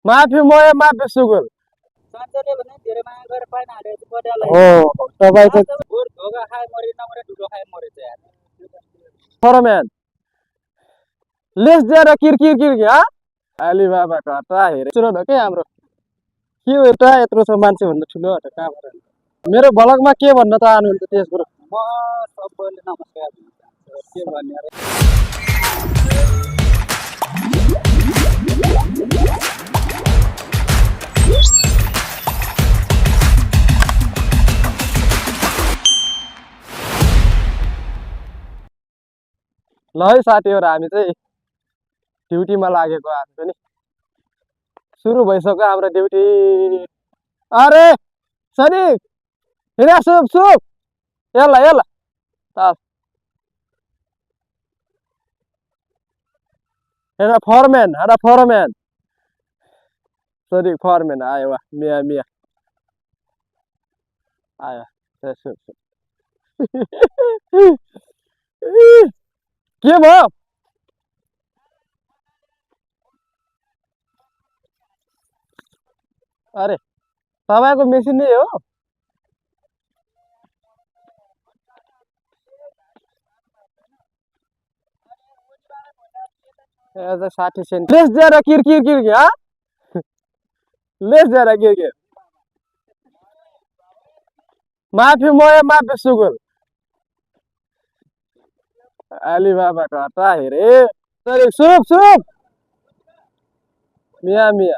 माफी मोय माफी सुगुल सञ्जयले भने धेरै माया गरेर पाइन हालेको पड्यालाई हो तपाईँ चाहिँ भोर ढोका खाए मरि नमरे ढुलो खाए मरे चाहिँ यार फरम्यान लेस दिएर किरकिर किरकिर हा अलिबाबाको हट्टा हेरे सुरु हो के हाम्रो के हो एउटा यत्रो छ मान्छे भन्दा ठुलो हट्टा कहाँबाट मेरो भलकमा के भन्न चाहनुहुन्छ त्यस कुरो म सबैले नमस्कार दिन चाहन्छु के भन्ने अरे ल है साथीहरू हामी चाहिँ ड्युटीमा लागेको हामी पनि सुरु भइसक्यो हाम्रो ड्युटी अरे सनी हिँड सुप सुप यल्ला यल्ला ताल हेर फरम्यान सरी फरम्यान आयो वा मिया मिया आयो सुप सुप के भयो अरे तपाईँको मेसिन नै हो ए 60 सेन्ट लेस दिएर किरकिर किरकिर हा लेस दिएर किरकिर माफी मोय माफी सुगुल अलिबाबाको हट्टा हेरे सरी सुप सुप मिया मिया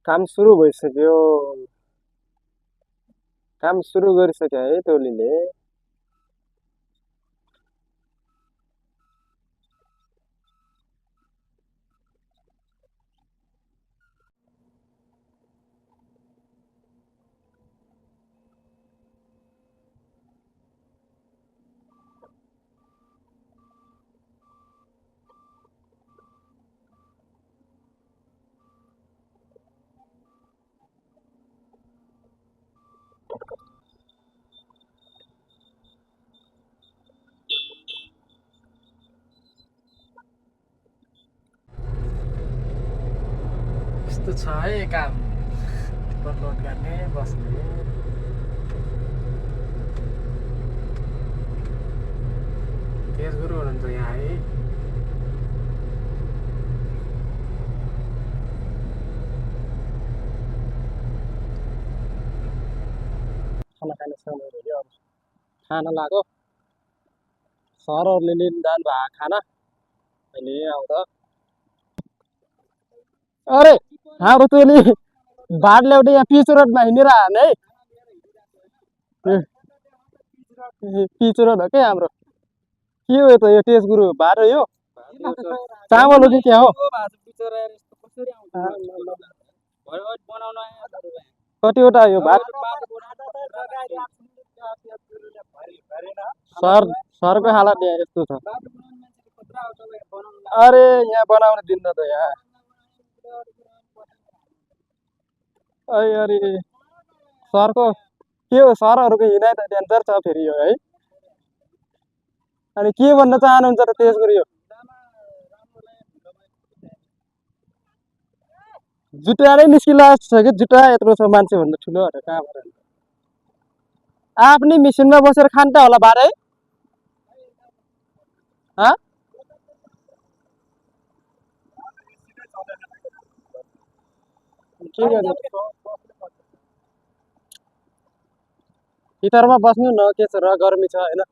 काम सुरु भइसक्यो काम सुरु गरिसक्यो है टोलीले यस्तो छ है काम टिपर लोड गर्ने बस्ने तेज गुरु हुनुहुन्छ यहाँ है खाना खाने समय भयो अब खाना लाग्यो सरहरूले लिन जानु भएको खाना अहिले आउँदा अरे हाम्रो टोली भाट ल्याउँदै यहाँ पिच रोडमा हिँडिरहने है पिच रोड हो क्या हाम्रो के हो त यो तेज गुरु भाट हो यो चामल हो कि क्या हो कतिवटा यो भात सरको हालत यहाँ यस्तो छ अरे यहाँ बनाउन दिन्न त यहाँ अरे सरको के हो सरहरूको हिँडाइ त डेन्जर छ फेरि यो है अनि के भन्न चाहनुहुन्छ त तेज गरी यो जुटाएरै निस्किला छ कि जुटा यत्रो छ मान्छे भन्दा ठुलो कहाँबाट आफ्नै मिसिनमा बसेर खान्छ होला बाह्रै के गर्नु हिटरमा बस्नु न के छ र गर्मी छ हैन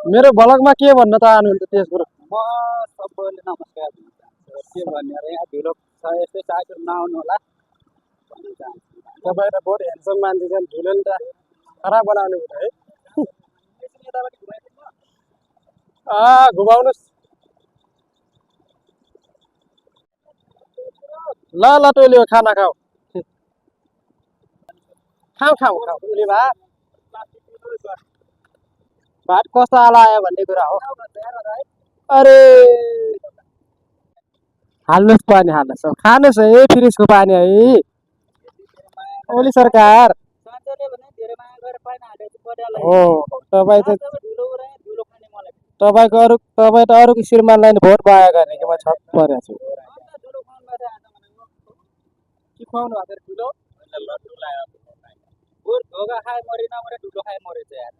मेरो भलकमा के भन्न चाहनुहुन्छ त्यस कुरो म सबैले नमस्कार दिन चाहन्छु के भन्ने अरे यहाँ ढिलो छ यस्तै साथीहरू नआउनु होला भन्न चाहन्छु तपाईँ त बहुत ह्यान्डसम मान्छे छन् ढुलो नि त खराब बनाउने हो है घुमाउनुहोस् ल ल टोली हो खाना खाऊ खाऊ खाऊ खाऊ टोली भात कस्तो आला आयो भन्ने कुरा हो अरे हाल्नुहोस् पानी हाल्नुहोस् खानुहोस् है फ्रिजको पानी है ओली सरकार सञ्जयले भने धेरै माया गरेर पाइन हालेको पड्यालाई हो तपाईँ चाहिँ ढुलो खाने मलाई तपाईँ त अरूको श्रीमानलाई नि भोट पाएका नि कि म छक परेको छु ठुलो खुवाउनु भएको आज भनेको के खुवाउनु भएको ठुलो लड्डु लाग्यो गोर ढोका खाए मरि नमरे ढुलो खाए मरे चाहिँ यार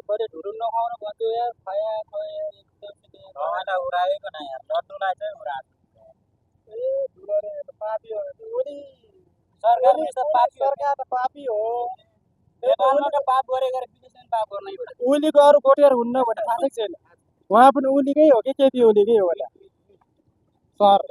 कहिले ढुलो नखाउनु भन्थ्यो यार खाया खया एकदम उडाएको न यार लड्डुलाई चाहिँ उडाएको ए ढुलो रे पापी हो उनी सरकार त पापी हो नेपालमा त पाप गरे गरे विदेशमा पाप गर्नै हो उलीको अरू भोटेर हुन्न भन्ने थाहा छैन उहाँ पनि उलीकै हो कि केपी ओलीकै हो होला सर